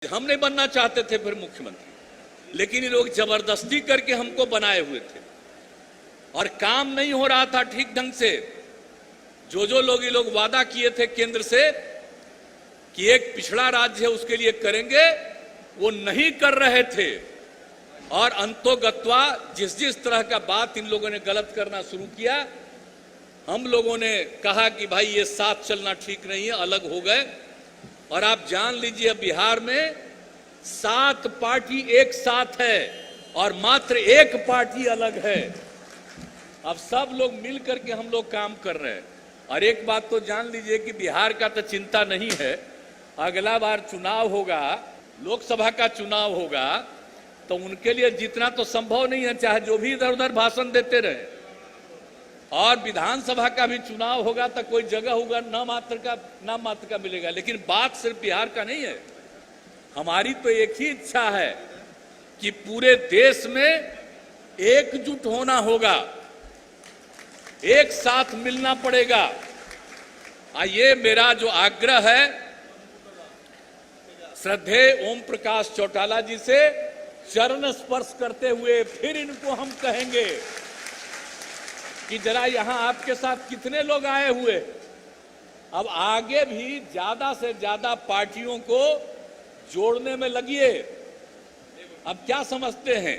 हम नहीं बनना चाहते थे फिर मुख्यमंत्री, लेकिन ये लोग जबरदस्ती करके हमको बनाए हुए थे और काम नहीं हो रहा था ठीक ढंग से। जो लोग ये लोग वादा किए थे केंद्र से कि एक पिछड़ा राज्य है उसके लिए करेंगे, वो नहीं कर रहे थे। और अंतोगत्वा जिस तरह का बात इन लोगों ने गलत करना शुरू किया, हम लोगों ने कहा कि भाई ये साथ चलना ठीक नहीं है, अलग हो गए। और आप जान लीजिए बिहार में 7 पार्टी एक साथ है और मात्र 1 पार्टी अलग है। अब सब लोग मिल करके हम लोग काम कर रहे हैं। और एक बात तो जान लीजिए कि बिहार का तो चिंता नहीं है, अगला बार चुनाव होगा, लोकसभा का चुनाव होगा, तो उनके लिए जीतना तो संभव नहीं है, चाहे जो भी इधर उधर भाषण देते रहे। और विधानसभा का भी चुनाव होगा तो कोई जगह होगा नाम मात्र का मिलेगा। लेकिन बात सिर्फ बिहार का नहीं है, हमारी तो एक ही इच्छा है कि पूरे देश में एकजुट होना होगा, एक साथ मिलना पड़ेगा। ये मेरा जो आग्रह है श्रद्धेय ओम प्रकाश चौटाला जी से चरण स्पर्श करते हुए फिर इनको हम कहेंगे कि जरा यहां आपके साथ कितने लोग आए हुए। अब आगे भी ज्यादा से ज्यादा पार्टियों को जोड़ने में लगिए। अब क्या समझते हैं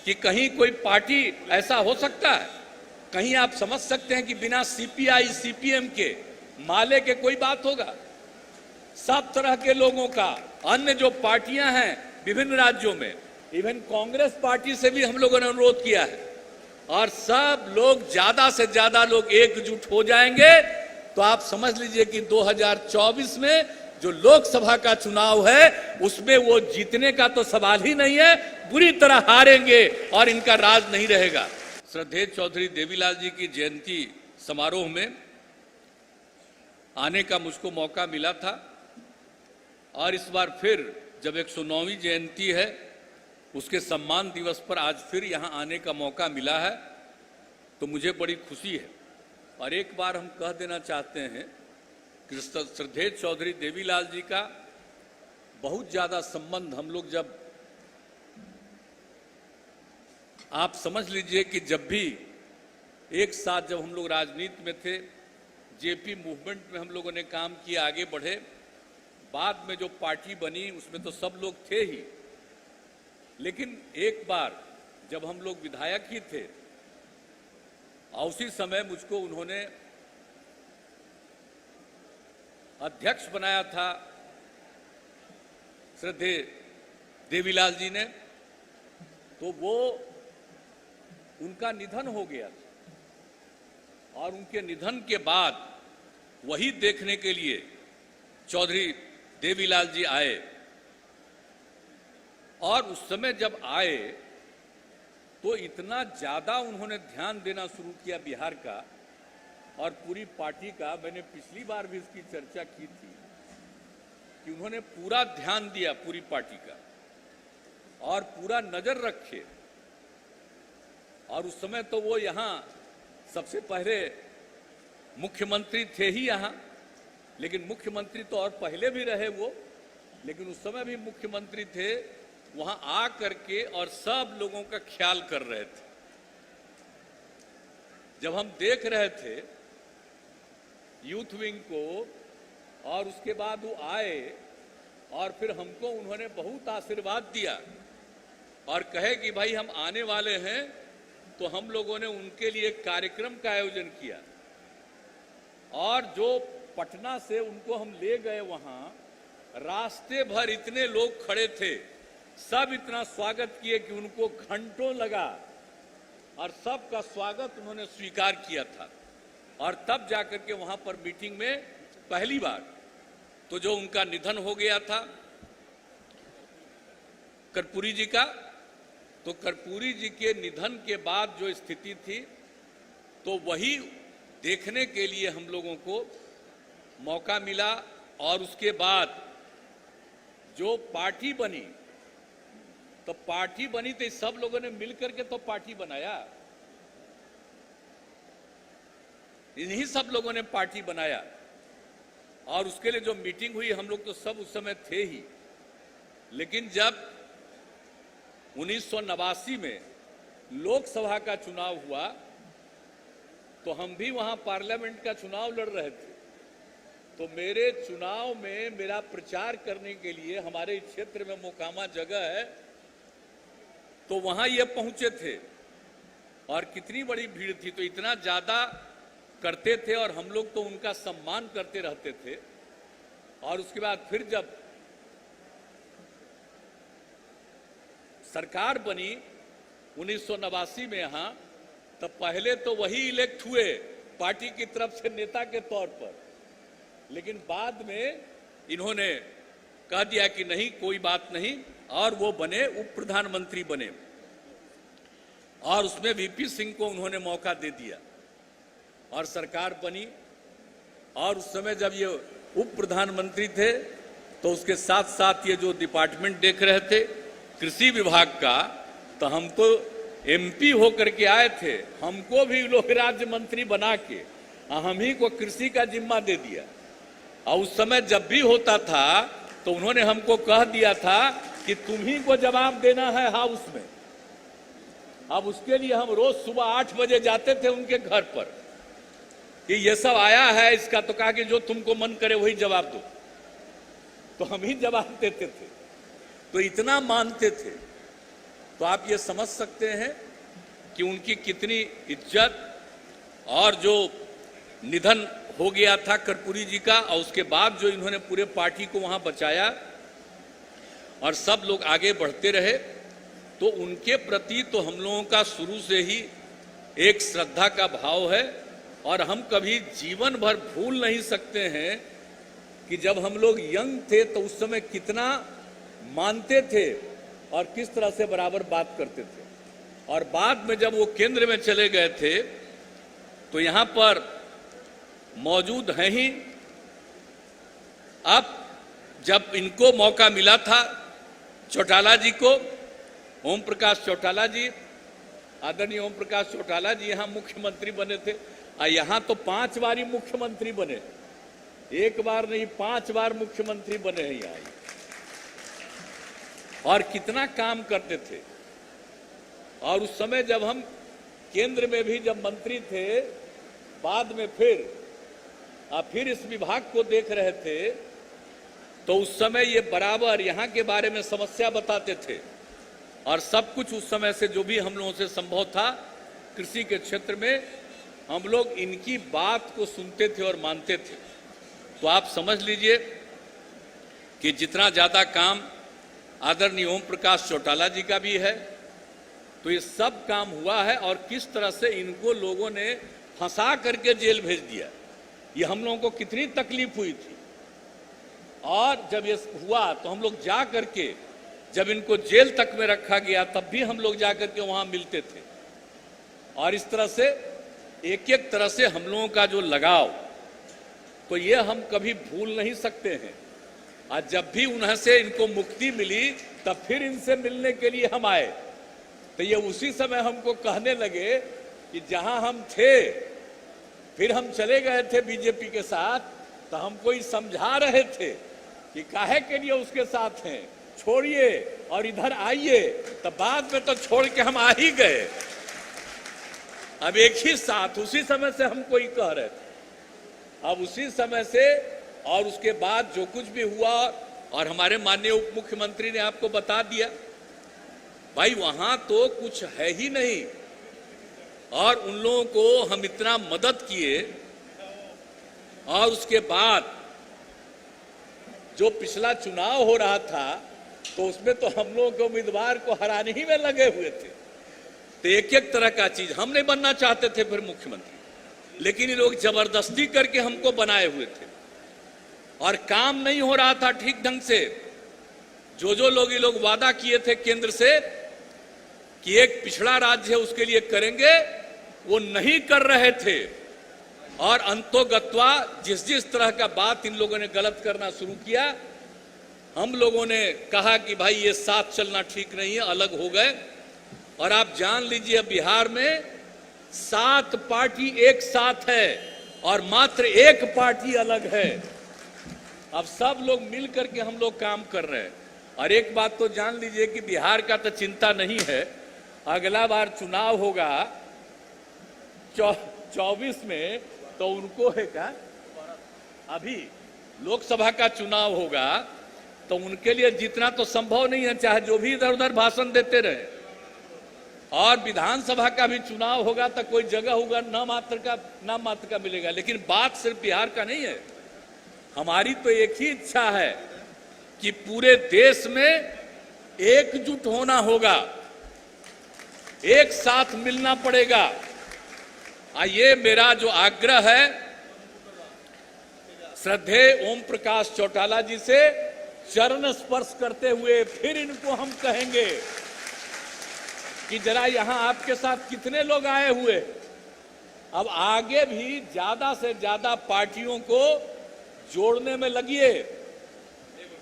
कि कहीं कोई पार्टी ऐसा हो सकता है, कहीं आप समझ सकते हैं कि बिना सीपीआई सीपीएम के माले के कोई बात होगा? सब तरह के लोगों का, अन्य जो पार्टियां हैं विभिन्न राज्यों में, इवन कांग्रेस पार्टी से भी हम लोगों ने अनुरोध किया है, और सब लोग ज्यादा से ज्यादा लोग एकजुट हो जाएंगे तो आप समझ लीजिए कि 2024 में जो लोकसभा का चुनाव है उसमें वो जीतने का तो सवाल ही नहीं है, बुरी तरह हारेंगे और इनका राज नहीं रहेगा। श्रद्धेय चौधरी देवीलाल जी की जयंती समारोह में आने का मुझको मौका मिला था और इस बार फिर जब 109वीं जयंती है उसके सम्मान दिवस पर आज फिर यहां आने का मौका मिला है तो मुझे बड़ी खुशी है। और एक बार हम कह देना चाहते हैं कि श्रद्धेय चौधरी देवीलाल जी का बहुत ज्यादा संबंध हम लोग जब, आप समझ लीजिए कि जब भी एक साथ जब हम लोग राजनीति में थे, जेपी मूवमेंट में हम लोगों ने काम किया, आगे बढ़े, बाद में जो पार्टी बनी उसमें तो सब लोग थे ही, लेकिन एक बार जब हम लोग विधायक ही थे और उसी समय मुझको उन्होंने अध्यक्ष बनाया था श्रद्धेय देवीलाल जी ने, तो वो उनका निधन हो गया और उनके निधन के बाद वही देखने के लिए चौधरी देवीलाल जी आए। और उस समय जब आए तो इतना ज्यादा उन्होंने ध्यान देना शुरू किया बिहार का और पूरी पार्टी का। मैंने पिछली बार भी इसकी चर्चा की थी कि उन्होंने पूरा ध्यान दिया पूरी पार्टी का और पूरा नजर रखे। और उस समय तो वो यहां सबसे पहले मुख्यमंत्री थे ही यहां, लेकिन मुख्यमंत्री तो और पहले भी रहे वो, लेकिन उस समय भी मुख्यमंत्री थे, वहां आ करके और सब लोगों का ख्याल कर रहे थे। जब हम देख रहे थे यूथ विंग को और उसके बाद वो आए और फिर हमको उन्होंने बहुत आशीर्वाद दिया और कहे कि भाई हम आने वाले हैं, तो हम लोगों ने उनके लिए कार्यक्रम का आयोजन किया और जो पटना से उनको हम ले गए वहां, रास्ते भर इतने लोग खड़े थे, सब इतना स्वागत किए कि उनको घंटों लगा और सबका स्वागत उन्होंने स्वीकार किया था। और तब जाकर के वहां पर मीटिंग में पहली बार तो जो उनका निधन हो गया था कर्पूरी जी का, तो कर्पूरी जी के निधन के बाद जो स्थिति थी तो वही देखने के लिए हम लोगों को मौका मिला। और उसके बाद जो पार्टी बनी, तो पार्टी बनी तो सब लोगों ने मिलकर के तो पार्टी बनाया, इन्हीं सब लोगों ने पार्टी बनाया। और उसके लिए जो मीटिंग हुई हम लोग तो सब उस समय थे ही, लेकिन जब 1989 में लोकसभा का चुनाव हुआ तो हम भी वहां पार्लियामेंट का चुनाव लड़ रहे थे। तो मेरे चुनाव में मेरा प्रचार करने के लिए हमारे क्षेत्र में मोकामा जगह है, तो वहां ये पहुंचे थे और कितनी बड़ी भीड़ थी। तो इतना ज्यादा करते थे और हम लोग तो उनका सम्मान करते रहते थे। और उसके बाद फिर जब सरकार बनी 1989 में यहां, तब पहले तो वही इलेक्ट हुए पार्टी की तरफ से नेता के तौर पर, लेकिन बाद में इन्होंने कह दिया कि नहीं कोई बात नहीं, और वो बने उप प्रधानमंत्री बने और उसमें वीपी सिंह को उन्होंने मौका दे दिया और सरकार बनी। और उस समय जब ये उप प्रधानमंत्री थे तो उसके साथ साथ ये जो डिपार्टमेंट देख रहे थे कृषि विभाग का, तो हम तो एमपी होकर के आए थे, हमको भी लोग राज्य मंत्री बना के हम ही को कृषि का जिम्मा दे दिया। और उस समय जब भी होता था तो उन्होंने हमको कह दिया था कि तुम ही को जवाब देना है हाउस में। अब उसके लिए हम रोज सुबह 8 बजे जाते थे उनके घर पर कि ये सब आया है इसका, तो कहा कि जो तुमको मन करे वही जवाब दो, तो हम ही जवाब देते थे। तो इतना मानते थे। तो आप ये समझ सकते हैं कि उनकी कितनी इज्जत, और जो निधन हो गया था कर्पूरी जी का, और उसके बाद जो इन्होंने पूरे पार्टी को वहां बचाया और सब लोग आगे बढ़ते रहे, तो उनके प्रति तो हम लोगों का शुरू से ही एक श्रद्धा का भाव है। और हम कभी जीवन भर भूल नहीं सकते हैं कि जब हम लोग यंग थे तो उस समय कितना मानते थे और किस तरह से बराबर बात करते थे। और बाद में जब वो केंद्र में चले गए थे तो यहां पर मौजूद हैं ही। अब जब इनको मौका मिला था चौटाला जी को, ओम प्रकाश चौटाला जी, आदरणीय ओम प्रकाश चौटाला जी यहां मुख्यमंत्री बने थे, और यहां तो 5 बार ही मुख्यमंत्री बने, एक बार नहीं 5 बार मुख्यमंत्री बने हैं यहां। और कितना काम करते थे। और उस समय जब हम केंद्र में भी जब मंत्री थे, बाद में फिर इस विभाग को देख रहे थे, तो उस समय ये बराबर यहाँ के बारे में समस्या बताते थे। और सब कुछ उस समय से जो भी हम लोगों से संभव था कृषि के क्षेत्र में, हम लोग इनकी बात को सुनते थे और मानते थे। तो आप समझ लीजिए कि जितना ज्यादा काम आदरणीय ओम प्रकाश चौटाला जी का भी है, तो ये सब काम हुआ है। और किस तरह से इनको लोगों ने फंसा करके जेल भेज दिया, ये हम लोगों को कितनी तकलीफ हुई थी। और जब ये हुआ तो हम लोग जा करके, जब इनको जेल तक में रखा गया तब भी हम लोग जा करके वहां मिलते थे। और इस तरह से एक एक तरह से हम लोगों का जो लगाव, तो ये हम कभी भूल नहीं सकते हैं। आज जब भी उन्हें से इनको मुक्ति मिली तब फिर इनसे मिलने के लिए हम आए, तो ये उसी समय हमको कहने लगे कि जहां हम थे, फिर हम चले गए थे बीजेपी के साथ, तो हमको ही समझा रहे थे कि काहे के लिए उसके साथ हैं, छोड़िए और इधर आइए। तो बाद में तो छोड़ के हम आ ही गए। अब एक ही साथ उसी समय से हमको ही कह रहे थे। अब उसी समय से और उसके बाद जो कुछ भी हुआ, और हमारे माननीय उप मुख्यमंत्री ने आपको बता दिया, भाई वहां तो कुछ है ही नहीं। और उन लोगों को हम इतना मदद किए, और उसके बाद जो पिछला चुनाव हो रहा था तो उसमें तो हम लोगों के उम्मीदवार को हराने ही में लगे हुए थे। तो एक एक तरह का चीज हम नहीं बनना चाहते थे फिर मुख्यमंत्री, लेकिन ये लोग जबरदस्ती करके हमको बनाए हुए थे। और काम नहीं हो रहा था ठीक ढंग से। जो लोग ये लोग वादा किए थे केंद्र से कि एक पिछड़ा राज्य है उसके लिए करेंगे, वो नहीं कर रहे थे। और अंतोगत्वा जिस तरह का बात इन लोगों ने गलत करना शुरू किया, हम लोगों ने कहा कि भाई ये साथ चलना ठीक नहीं है, अलग हो गए। और आप जान लीजिए अब बिहार में 7 पार्टी एक साथ है और मात्र 1 पार्टी अलग है। अब सब लोग मिल करके हम लोग काम कर रहे हैं। और एक बात तो जान लीजिए कि बिहार का तो चिंता नहीं है, अगला बार चुनाव होगा 24 में, तो उनको है क्या, अभी लोकसभा का चुनाव होगा तो उनके लिए जीतना तो संभव नहीं है, चाहे जो भी इधर उधर भाषण देते रहे। और विधानसभा का भी चुनाव होगा तो कोई जगह होगा नाम मात्र का मिलेगा। लेकिन बात सिर्फ बिहार का नहीं है, हमारी तो एक ही इच्छा है कि पूरे देश में एकजुट होना होगा, एक साथ मिलना पड़ेगा। ये मेरा जो आग्रह है श्रद्धेय ओम प्रकाश चौटाला जी से चरण स्पर्श करते हुए फिर इनको हम कहेंगे कि जरा यहां आपके साथ कितने लोग आए हुए, अब आगे भी ज्यादा से ज्यादा पार्टियों को जोड़ने में लगिए।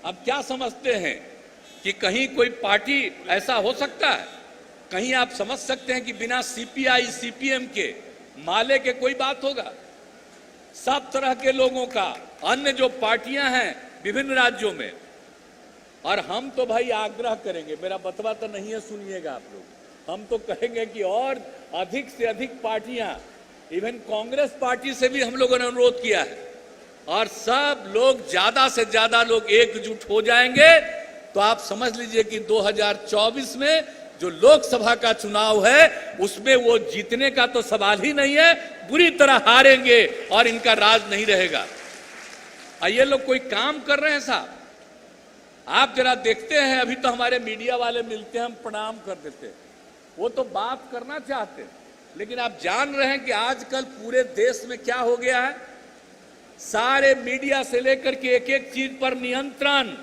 अब क्या समझते हैं कि कहीं कोई पार्टी ऐसा हो सकता है, कहीं आप समझ सकते हैं कि बिना सीपीआई सीपीएम के माले के कोई बात होगा? सब तरह के लोगों का, अन्य जो पार्टियां हैं विभिन्न राज्यों में, और हम तो भाई आग्रह करेंगे, मेरा बतवा तो नहीं है, सुनिएगा आप लोग, हम तो कहेंगे कि और अधिक से अधिक पार्टियां, इवन कांग्रेस पार्टी से भी हम लोगों ने अनुरोध किया है, और सब लोग ज्यादा से ज्यादा लोग एकजुट हो जाएंगे तो आप समझ लीजिए कि 2024 में जो लोकसभा का चुनाव है उसमें वो जीतने का तो सवाल ही नहीं है, बुरी तरह हारेंगे और इनका राज नहीं रहेगा। ये लोग कोई काम कर रहे हैं साहब, आप जरा देखते हैं, अभी तो हमारे मीडिया वाले मिलते हैं, हम प्रणाम कर देते हैं, वो तो बात करना चाहते हैं, लेकिन आप जान रहे हैं कि आजकल पूरे देश में क्या हो गया है, सारे मीडिया से लेकर के एक एक चीज पर नियंत्रण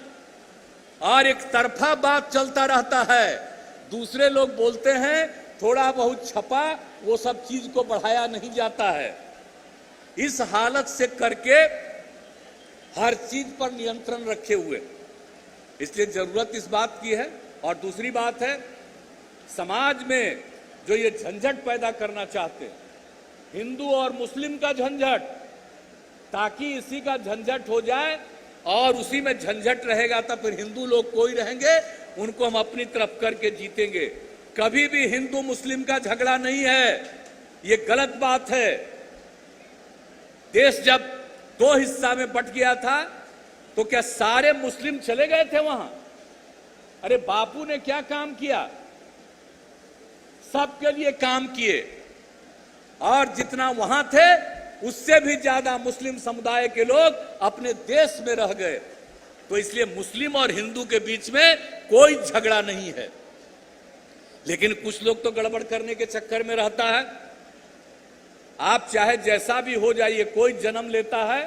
और एक तरफा बात चलता रहता है। दूसरे लोग बोलते हैं, थोड़ा बहुत छपा, वो सब चीज को बढ़ाया नहीं जाता है। इस हालत से करके हर चीज पर नियंत्रण रखे हुए, इसलिए जरूरत इस बात की है। और दूसरी बात है, समाज में जो ये झंझट पैदा करना चाहते हैं, हिंदू और मुस्लिम का झंझट, ताकि इसी का झंझट हो जाए और उसी में झंझट रहेगा तो फिर हिंदू लोग कोई रहेंगे, उनको हम अपनी तरफ करके जीतेंगे। कभी भी हिंदू मुस्लिम का झगड़ा नहीं है, ये गलत बात है। देश जब दो हिस्सा में बंट गया था तो क्या सारे मुस्लिम चले गए थे वहां? अरे बापू ने क्या काम किया, सबके लिए काम किए, और जितना वहां थे उससे भी ज्यादा मुस्लिम समुदाय के लोग अपने देश में रह गए। तो इसलिए मुस्लिम और हिंदू के बीच में कोई झगड़ा नहीं है। लेकिन कुछ लोग तो गड़बड़ करने के चक्कर में रहता है। आप चाहे जैसा भी हो जाइए, कोई जन्म लेता है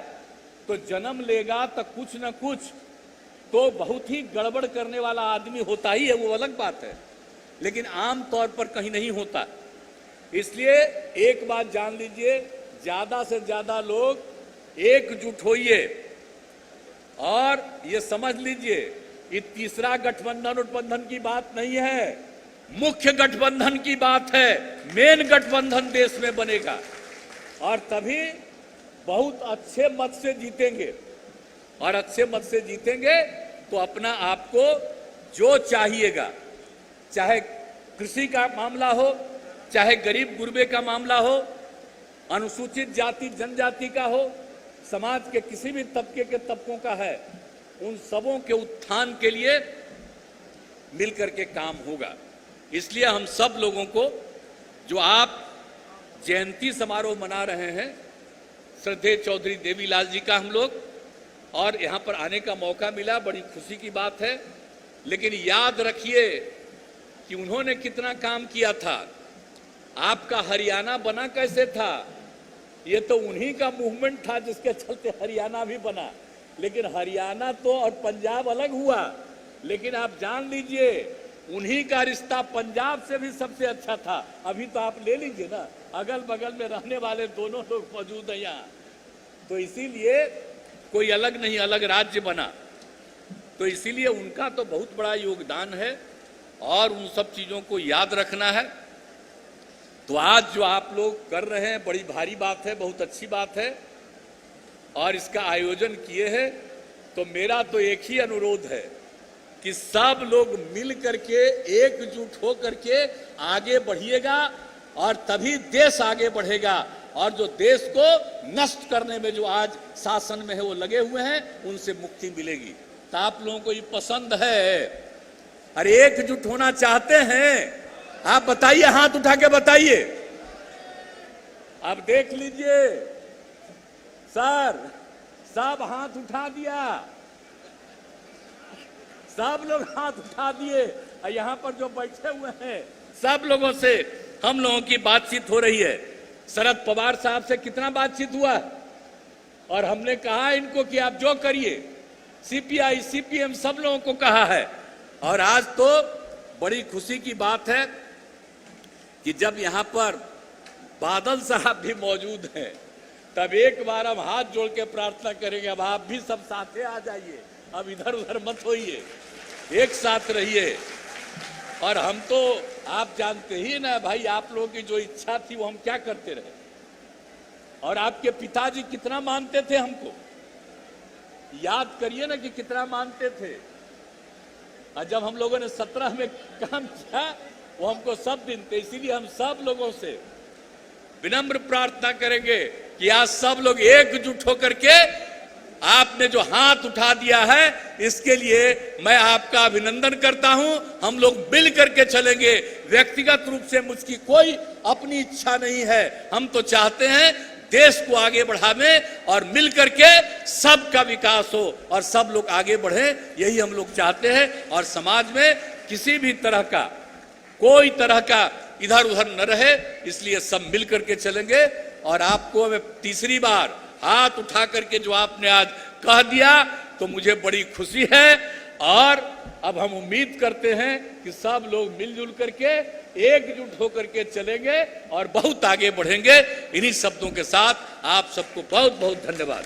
तो जन्म लेगा तो कुछ न कुछ तो बहुत ही गड़बड़ करने वाला आदमी होता ही है, वो अलग बात है, लेकिन आम तौर पर कहीं नहीं होता। इसलिए एक बात जान लीजिए, ज्यादा से ज्यादा लोग एकजुट होइए और ये समझ लीजिए, ये तीसरा गठबंधन उठबंधन की बात नहीं है, मुख्य गठबंधन की बात है। मेन गठबंधन देश में बनेगा और तभी बहुत अच्छे मत से जीतेंगे, और अच्छे मत से जीतेंगे तो अपना आपको जो चाहिएगा, चाहे कृषि का मामला हो, चाहे गरीब गुरबे का मामला हो, अनुसूचित जाति जनजाति का हो, समाज के किसी भी तबके के तबकों का है, उन सबों के उत्थान के लिए मिलकर के काम होगा। इसलिए हम सब लोगों को, जो आप जयंती समारोह मना रहे हैं श्रद्धेय चौधरी देवीलाल जी का, हम लोग और यहां पर आने का मौका मिला, बड़ी खुशी की बात है। लेकिन याद रखिए कि उन्होंने कितना काम किया था। आपका हरियाणा बना कैसे था? ये तो उन्हीं का मूवमेंट था जिसके चलते हरियाणा भी बना। लेकिन हरियाणा तो और पंजाब अलग हुआ, लेकिन आप जान लीजिए उन्हीं का रिश्ता पंजाब से भी सबसे अच्छा था। अभी तो आप ले लीजिए ना, अगल बगल में रहने वाले दोनों लोग मौजूद हैं यहाँ, तो इसीलिए कोई अलग नहीं, अलग राज्य बना। तो इसीलिए उनका तो बहुत बड़ा योगदान है और उन सब चीजों को याद रखना है। तो आज जो आप लोग कर रहे हैं बड़ी भारी बात है, बहुत अच्छी बात है, और इसका आयोजन किए हैं। तो मेरा तो एक ही अनुरोध है कि सब लोग मिल करके एकजुट हो करके आगे बढ़िएगा और तभी देश आगे बढ़ेगा। और जो देश को नष्ट करने में जो आज शासन में है वो लगे हुए हैं, उनसे मुक्ति मिलेगी। तो आप लोगों को ये पसंद है? अरे एकजुट होना चाहते हैं? आप बताइए, हाथ उठा के बताइए। अब देख लीजिए सर, सब हाथ उठा दिया, सब लोग हाथ उठा दिए। और यहां पर जो बैठे हुए हैं सब लोगों से हम लोगों की बातचीत हो रही है। शरद पवार साहब से कितना बातचीत हुआ और हमने कहा इनको कि आप जो करिए, सीपीआई सीपीएम सब लोगों को कहा है। और आज तो बड़ी खुशी की बात है कि जब यहां पर बादल साहब भी मौजूद हैं, तब एक बार हम हाथ जोड़ के प्रार्थना करेंगे, अब आप भी सब साथे आ जाइए, अब इधर उधर मत होइए, एक साथ रहिए। और हम तो आप जानते ही ना भाई, आप लोगों की जो इच्छा थी वो हम क्या करते रहे। और आपके पिताजी कितना मानते थे हमको, याद करिए ना कि कितना मानते थे। और जब हम लोगों ने 17 में काम किया वो हमको सब दिन थे। इसीलिए हम सब लोगों से विनम्र प्रार्थना करेंगे कि आज सब लोग एकजुट होकर के आपने जो हाथ उठा दिया है इसके लिए मैं आपका अभिनंदन करता हूं। हम लोग मिल करके चलेंगे। व्यक्तिगत रूप से मुझकी कोई अपनी इच्छा नहीं है, हम तो चाहते हैं देश को आगे बढ़ावे और मिल करके सबका विकास हो और सब लोग आगे बढ़े, यही हम लोग चाहते हैं। और समाज में किसी भी तरह का कोई तरह का इधर उधर न रहे, इसलिए सब मिल करके चलेंगे। और आपको मैं तीसरी बार हाथ उठा करके जो आपने आज कह दिया तो मुझे बड़ी खुशी है। और अब हम उम्मीद करते हैं कि सब लोग मिलजुल करके एकजुट होकर के चलेंगे और बहुत आगे बढ़ेंगे। इन्हीं शब्दों के साथ आप सबको बहुत बहुत धन्यवाद।